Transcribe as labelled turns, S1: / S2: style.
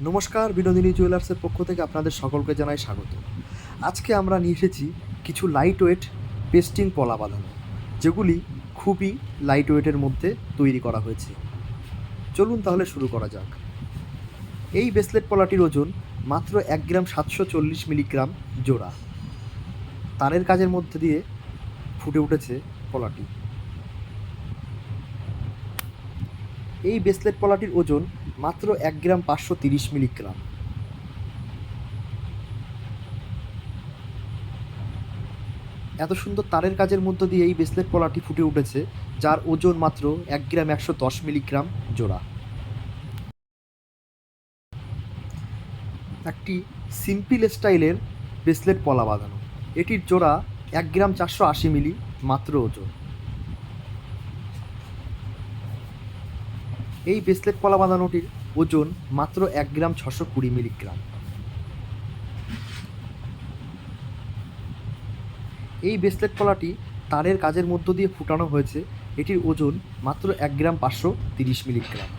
S1: নমস্কার, বিনোদিনী জুয়েলার্সের পক্ষ থেকে আপনাদের সকলকে জানাই স্বাগত। আজকে আমরা নিয়ে এসেছি কিছু লাইট ওয়েট পেস্টিং পলা বাঁধানো, যেগুলি খুবই লাইট ওয়েটের মধ্যে তৈরি করা হয়েছে। চলুন তাহলে শুরু করা যাক। এই ব্রেসলেট পলাটির ওজন মাত্র 1 গ্রাম 740 মিলিগ্রাম জোড়া। তারের কাজের মধ্যে দিয়ে ফুটে উঠেছে পলাটি। এই ব্রেসলেট পলাটির ওজন মাত্র 1 গ্রাম 530 মিলিগ্রাম। এত সুন্দর তারের কাজের মধ্য দিয়ে এই ব্রেসলেট পলাটি ফুটে উঠেছে, যার ওজন মাত্র 1 গ্রাম 110 মিলিগ্রাম জোড়া। একটি সিম্পল স্টাইলের ব্রেসলেট পলা বাঁধানো, এটির জোড়া 1 গ্রাম 480 মিলি মাত্র ওজন। এই ব্রেসলেট পলা বাঁধানোটির ওজন মাত্র 1 গ্রাম 620 মিলিগ্রাম। এই ব্রেসলেট পলাটি তারের কাজের মধ্য দিয়ে ফুটানো হয়েছে, এটির ওজন মাত্র 1 গ্রাম 530 মিলিগ্রাম।